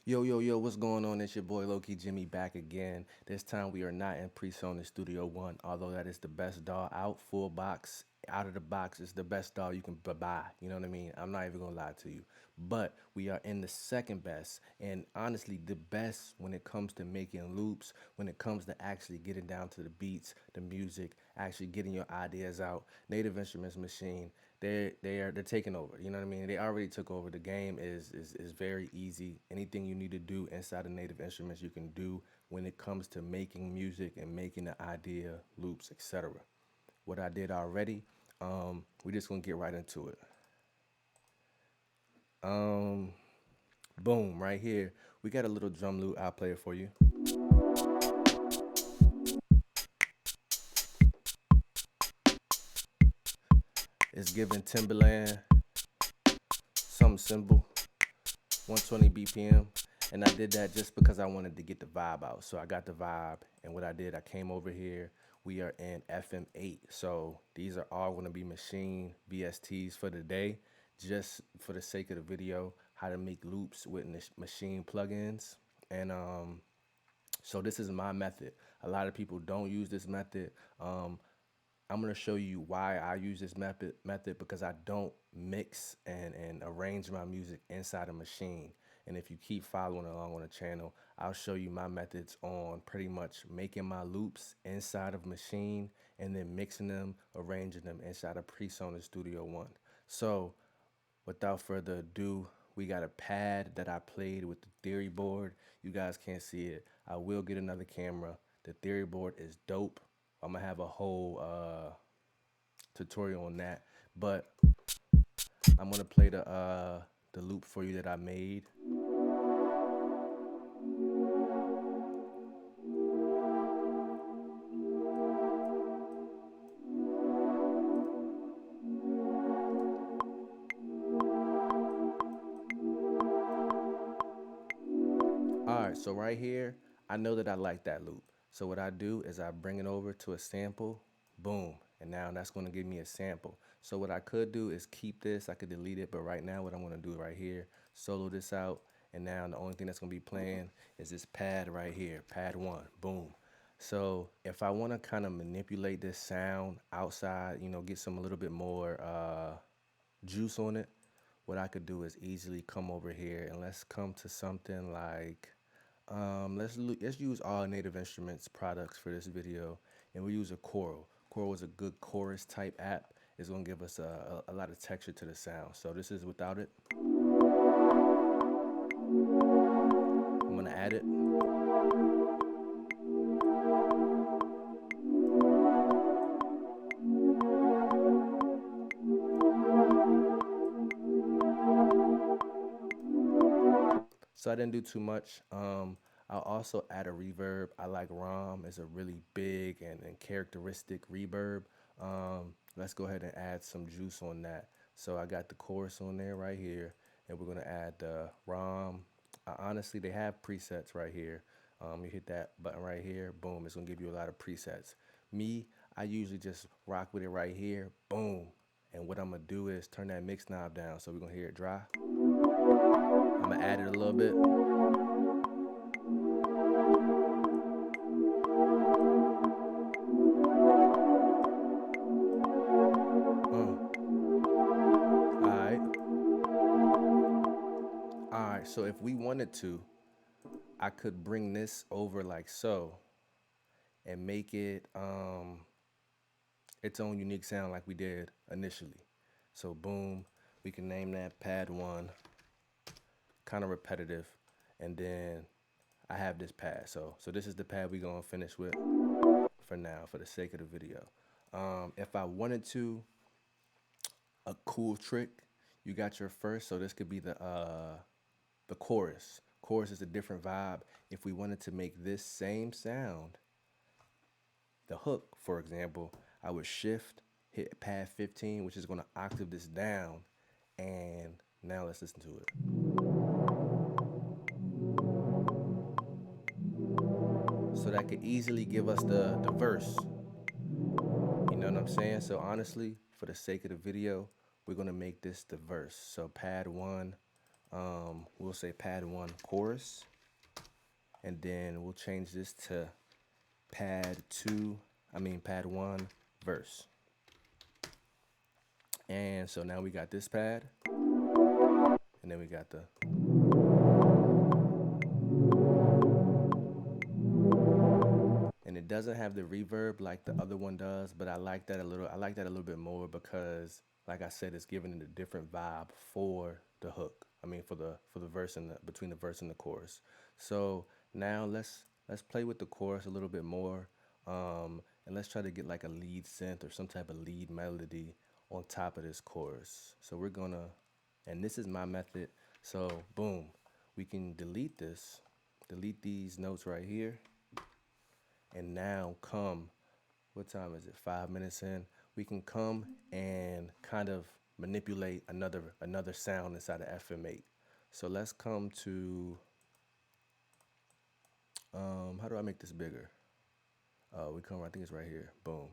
Yo, yo, yo, what's going on? It's your boy LKJimmy back again. This time we are not in PreSonus Studio 1, although that is the best DAW out, full box, out of the box. It's the best DAW you can buy. You know what I mean? I'm not even gonna lie to you. But we are in the second best, and honestly, the best when it comes to making loops, when it comes to actually getting down to the beats, the music, actually getting your ideas out. Native Instruments Machine, they're taking over. You know what I mean? They already took over. The game is very easy. Anything you need to do inside of Native Instruments, you can do when it comes to making music and making the idea, loops, etc. What I did already, we're just gonna get right into it. Um, Boom, right here. We got a little drum loop. I'll play it for you. It's giving Timberland, something simple, 120 BPM. And I did that just because I wanted to get the vibe out. So I got the vibe, and what I did, I came over here. We are in FM8. So these are all going to be Maschine VSTs for the day, just for the sake of the video, how to make loops with Maschine plugins. And so this is my method. A lot of people don't use this method. I'm gonna show you why I use this method because I don't mix and arrange my music inside a Maschine. And if you keep following along on the channel, I'll show you my methods on pretty much making my loops inside of Maschine and then mixing them, arranging them inside of PreSonus Studio One. So without further ado, we got a pad that I played with the theory board. You guys can't see it. I will get another camera. The theory board is dope. I'm gonna have a whole tutorial on that, but I'm gonna play the loop for you that I made. All right, so right here, I know that I like that loop. So what I do is I bring it over to a sample, boom, and now that's gonna give me a sample. So what I could do is keep this, I could delete it, but right now what I'm gonna do right here, solo this out, and now the only thing that's gonna be playing is this pad right here, pad one, boom. So if I wanna kind of manipulate this sound outside, get some a little bit more juice on it, what I could do is easily come over here and let's come to something like let's use all Native Instruments products for this video, and we use a Choral. Choral is a good chorus type app. It's gonna give us a lot of texture to the sound. So this is without it. I'm gonna add it. So I didn't do too much. I'll also add a reverb. I like ROM. It's a really big and characteristic reverb. Let's go ahead and add some juice on that. So I got the chorus on there right here, and we're gonna add the ROM. Honestly, they have presets right here. You hit that button right here, boom, it's gonna give you a lot of presets. Me, I usually just rock with it right here, boom. And what I'm gonna do is turn that mix knob down so we're gonna hear it dry. I'm gonna add it a little bit. All right. All right. So if we wanted to, I could bring this over like so and make it its own unique sound like we did initially. So boom, we can name that pad one, kind of repetitive, and then I have this pad. So this is the pad we're gonna finish with for now, for the sake of the video. If I wanted to, a cool trick, you got your first, so this could be the chorus. Chorus is a different vibe. If we wanted to make this same sound, the hook, for example, I would shift, hit pad 15, which is gonna octave this down, and now let's listen to it. So that could easily give us the verse. You know what I'm saying? So honestly, for the sake of the video, we're gonna make this the verse. So pad one, we'll say pad 1 chorus, and then we'll change this to pad 1 verse. And so now we got this pad, and then we got the, and it doesn't have the reverb like the other one does, but I like that a little bit more because, like I said, it's giving it a different vibe for the hook. I mean, for the verse and between the verse and the chorus. So now let's play with the chorus a little bit more, and let's try to get like a lead synth or some type of lead melody on top of this chorus. So we're gonna, and this is my method. So boom, we can delete these notes right here. And now what time is it? 5 minutes in, we can come and kind of manipulate another sound inside of FM8. So let's come to, how do I make this bigger? I think it's right here. Boom.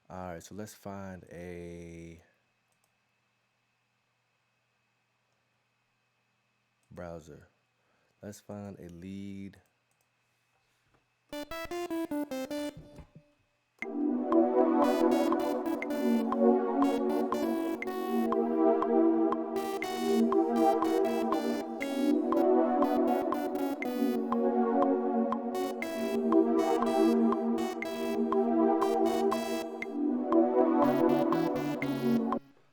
All right, so let's find a browser. Let's find a lead.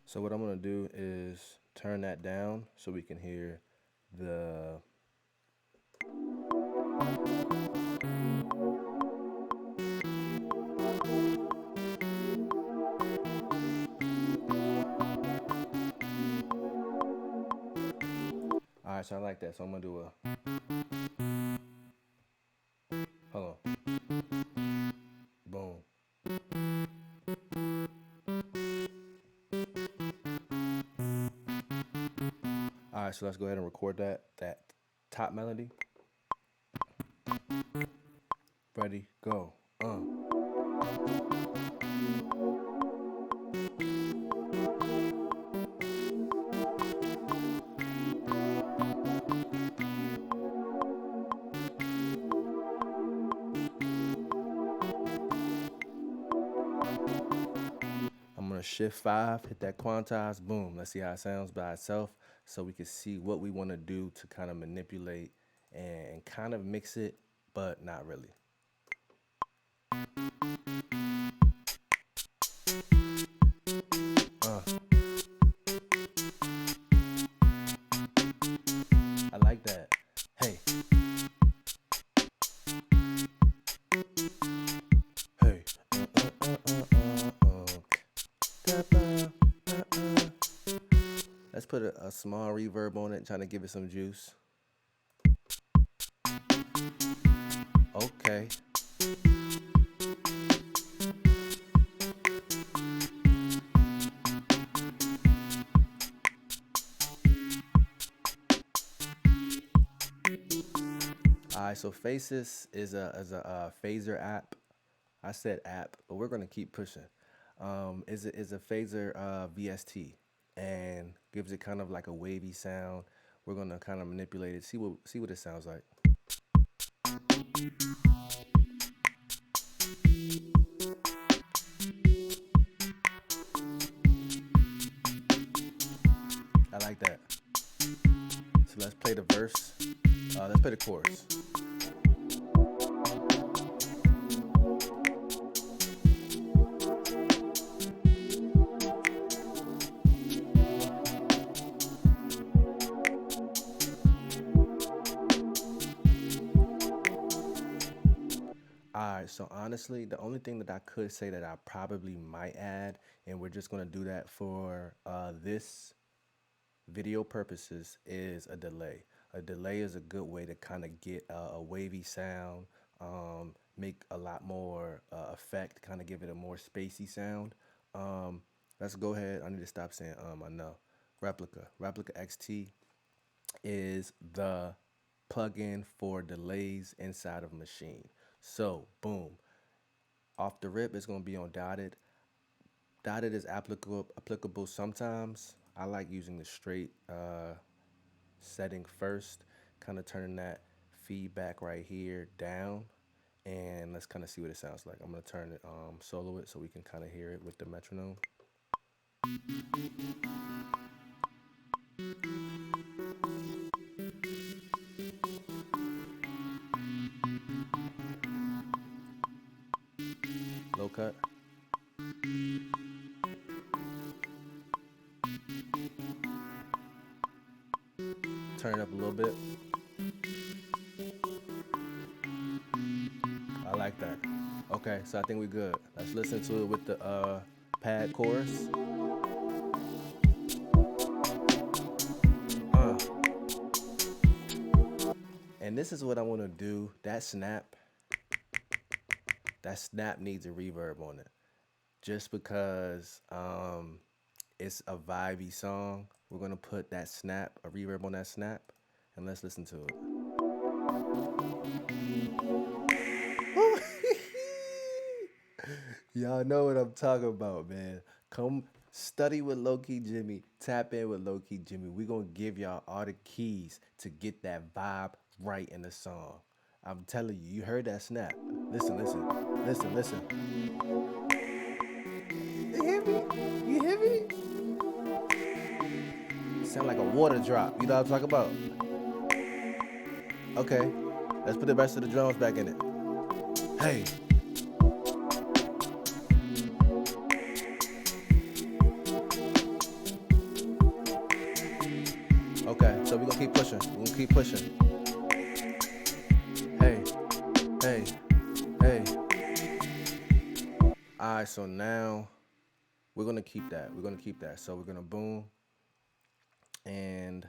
So what I'm gonna do is turn that down so we can hear the, all right, so I like that. So I'm gonna do hold on, boom. All right, so let's go ahead and record that top melody. Ready, go. I'm gonna shift 5, hit that quantize, boom. Let's see how it sounds by itself so we can see what we wanna do to kind of manipulate and kind of mix it, but not really. I like that. Hey. Hey. Let's put a small reverb on it, trying to give it some juice. Okay. All right, so Faces is a phaser app. I said app, but we're gonna keep pushing. Is a phaser VST, and gives it kind of like a wavy sound. We're gonna kind of manipulate it, see what it sounds like. I like that. So let's play the verse. Let's play the chorus. Alright, so honestly, the only thing that I could say that I probably might add, and we're just gonna do that for this video purposes, is a delay. A delay is a good way to kind of get a wavy sound, make a lot more effect, kind of give it a more spacey sound. Let's go ahead. I need to stop saying I know. Replica XT is the plugin for delays inside of Maschine. So boom, off the rip, it's gonna be on Dotted. Dotted is applicable sometimes. I like using the straight setting first, kind of turning that feedback right here down, and let's kind of see what it sounds like. I'm gonna turn it solo it so we can kind of hear it with the metronome. Low cut. Turn it up a little bit. I like that. Okay, so I think we're good. Let's listen to it with the pad chorus. And this is what I want to do. That snap needs a reverb on it. Just because it's a vibey song, we're gonna put that snap, a reverb on that snap, and let's listen to it. Y'all know what I'm talking about, man. Come study with LKJimmy, tap in with LKJimmy. We're gonna give y'all all the keys to get that vibe right in the song. I'm telling you, you heard that snap. Listen, listen, listen, listen. You hear me? You hear me? Sound like a water drop. You know what I'm talking about? Okay, let's put the rest of the drums back in it. Hey. Okay, so we're gonna keep pushing. We're gonna keep pushing. Hey, hey, hey. Alright, so now we're gonna keep that. We're gonna keep that. So we're gonna boom and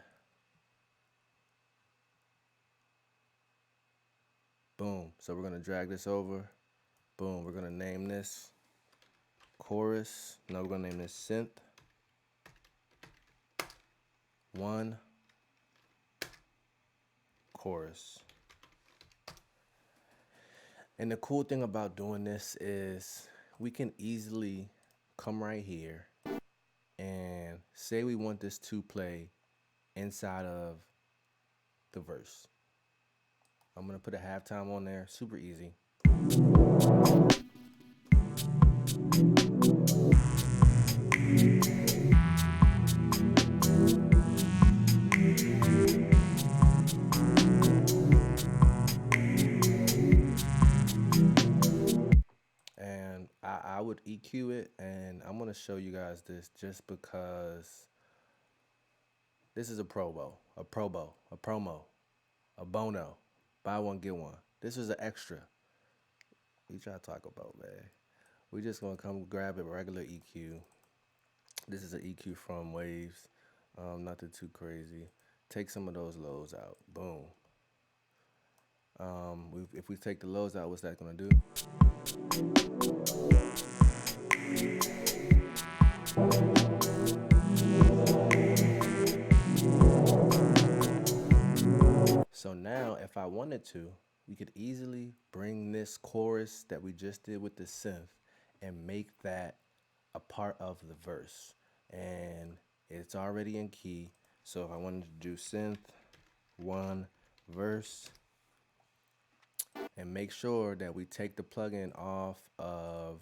boom. So we're gonna drag this over. Boom. We're gonna name this chorus. No, we're gonna name this synth 1 chorus. And the cool thing about doing this is we can easily come right here and say we want this to play inside of the verse. I'm gonna put a halftime on there, super easy. And I would EQ it, and I'm gonna show you guys this just because this is a promo, a bono, buy one get one. This is an extra. We try to talk about, man. We just gonna come grab a regular EQ. This is an EQ from Waves, nothing too crazy. Take some of those lows out. Boom. If we take the lows out, what's that gonna do? So now, if I wanted to, we could easily bring this chorus that we just did with the synth and make that a part of the verse. And it's already in key. So if I wanted to do synth 1 verse, and make sure that we take the plugin off of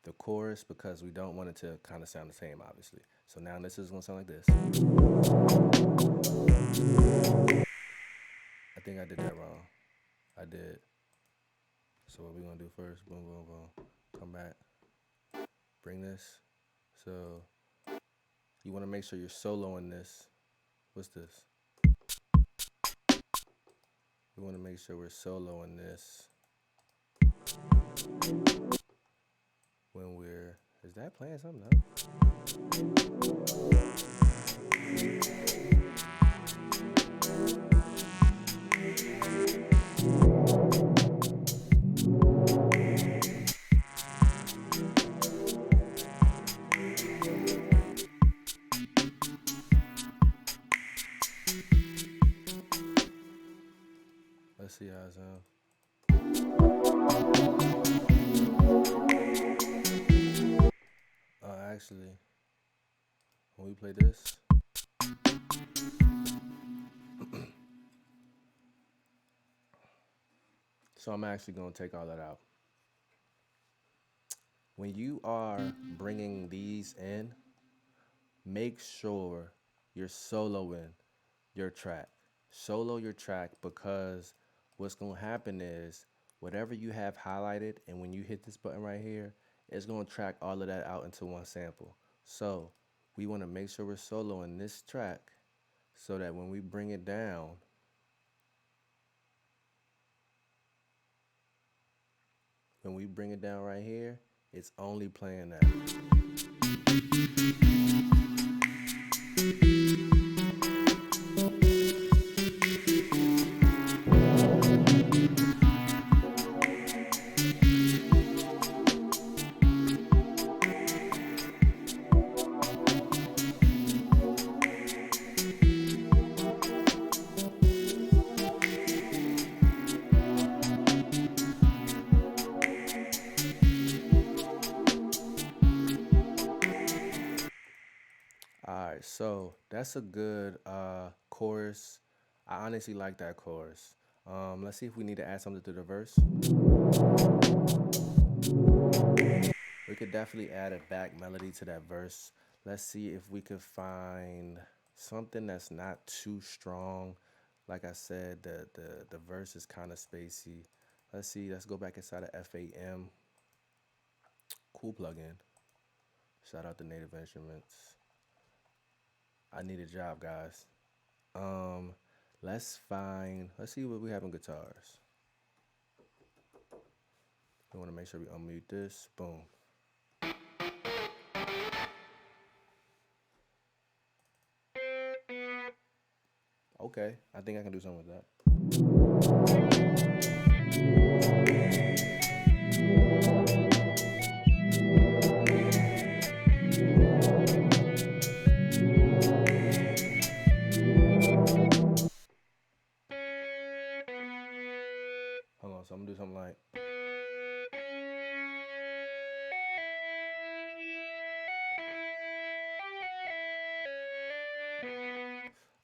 the chorus because we don't want it to kind of sound the same, obviously. So now this is gonna sound like this. I think I did that wrong. I did. So what we gonna do first? Boom, boom, boom. Come back. Bring this. So you wanna make sure you're soloing this. What's this? We wanna make sure we're soloing this when we're, is that playing something else? Let's see how it sounds. Actually, when we play this, So I'm actually going to take all that out. When you are bringing these in, make sure you're soloing your track. Solo your track, because what's going to happen is whatever you have highlighted, and when you hit this button right here, it's going to track all of that out into one sample. So we want to make sure we're soloing this track so that when we bring it down, right here, it's only playing that. All right, so that's a good chorus. I honestly like that chorus. Let's see if we need to add something to the verse. We could definitely add a back melody to that verse. Let's see if we could find something that's not too strong. Like I said, the verse is kind of spacey. Let's see, let's go back inside of FAM. Cool plugin. Shout out to Native Instruments. I need a job, guys. Let's see what we have in guitars. We want to make sure we unmute this. Boom. Okay, I think I can do something with that. Hold on, so I'm gonna do something like.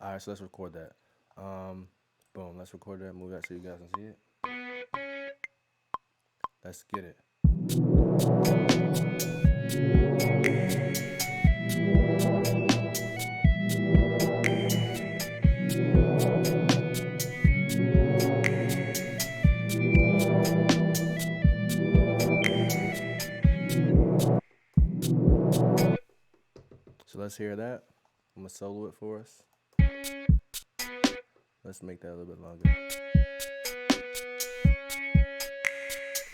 All right, so let's record that. Boom, let's record that, move that so you guys can see it. Let's get it. So let's hear that. I'm gonna solo it for us. Let's make that a little bit longer.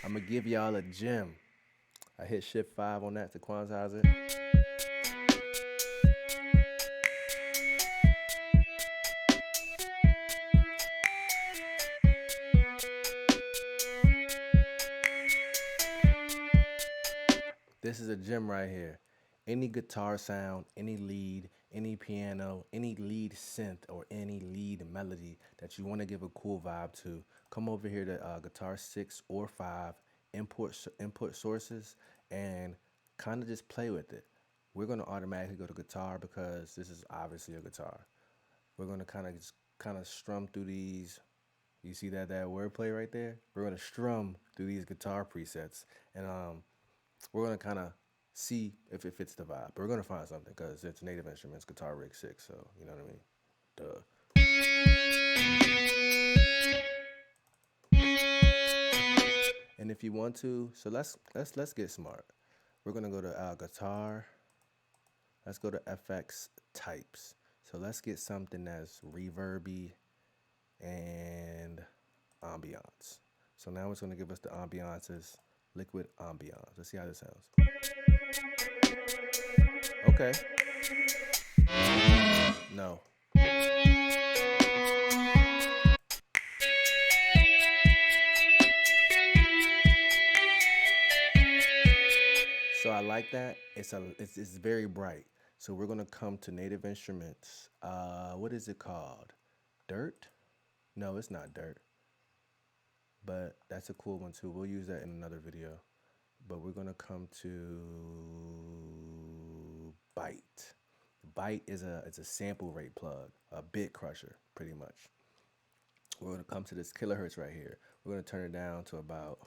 I'm gonna give y'all a gem. I hit shift 5 on that to quantize it. This is a gem right here. Any guitar sound, any lead, any piano, any lead synth, or any lead melody that you want to give a cool vibe to, come over here to Guitar 6 or 5, input sources, and kind of just play with it. We're going to automatically go to guitar because this is obviously a guitar. We're going to kind of strum through these. You see that wordplay right there? We're going to strum through these guitar presets, and we're going to kind of see if it fits the vibe. But we're going to find something because it's Native Instruments, Guitar Rig 6, so you know what I mean? Duh. And if you want to, so let's get smart. We're going to go to guitar. Let's go to FX types. So let's get something that's reverby and ambiance. So now it's going to give us the ambiances, liquid ambiance. Let's see how this sounds. Okay. No. So I like that. It's very bright. So we're gonna come to Native Instruments. What is it called? Dirt? No, it's not Dirt. But that's a cool one too. We'll use that in another video. But we're gonna come to Byte. Byte is a sample rate plug, a bit crusher, pretty much. we're gonna come to this kilohertz right here. We're gonna turn it down to about.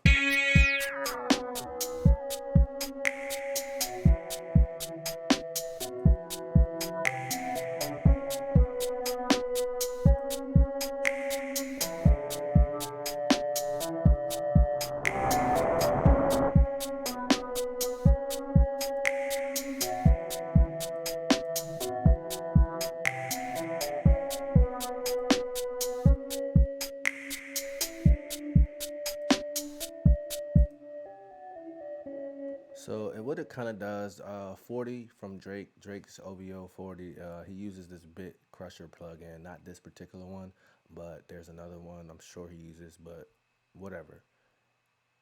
So and what it kind of does, 40 from Drake's OVO 40. He uses this bit crusher plugin, not this particular one, but there's another one I'm sure he uses, but whatever.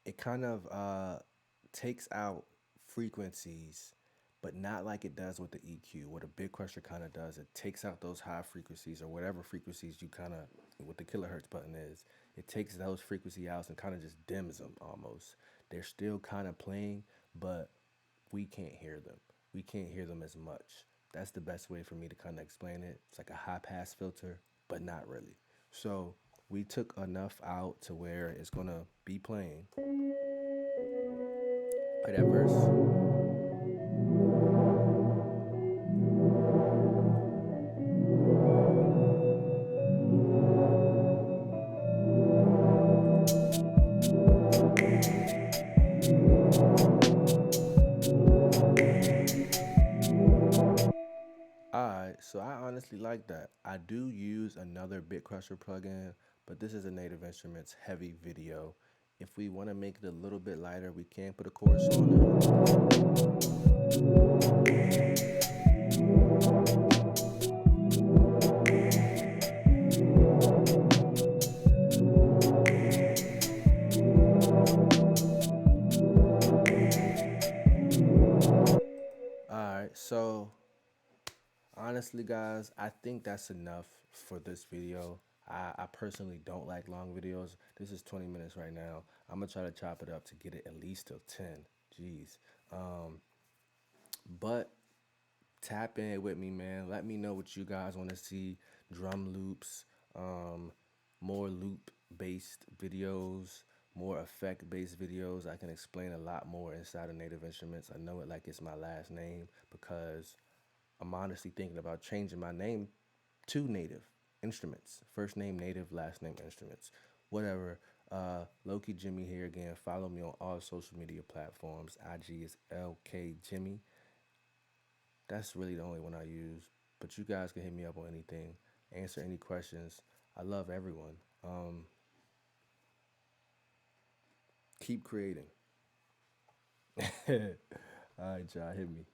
It kind of takes out frequencies, but not like it does with the EQ. What a bit crusher kind of does, it takes out those high frequencies or whatever frequencies you kind of, what the kilohertz button is, it takes those frequency outs and kind of just dims them almost. They're still kind of playing, but we can't hear them. We can't hear them as much. That's the best way for me to kind of explain it. It's like a high pass filter, but not really. So we took enough out to where it's gonna be playing. Play that verse. Alright, so I honestly like that. I do use another Bit Crusher plugin, but this is a Native Instruments heavy video. If we want to make it a little bit lighter, we can put a chorus on it. Alright, so honestly, guys, I think that's enough for this video. I personally don't like long videos. This is 20 minutes right now. I'm gonna try to chop it up to get it at least till 10. Jeez. But tap in with me, man. Let me know what you guys want to see. Drum loops, more loop based videos, more effect based videos. I can explain a lot more inside of Native Instruments. I know it like it's my last name because I'm honestly thinking about changing my name to Native Instruments. First name Native, last name Instruments. Whatever. LKJimmy here again. Follow me on all social media platforms. IG is LKJimmy. That's really the only one I use. But you guys can hit me up on anything, answer any questions. I love everyone. Keep creating. All right, y'all, hit me.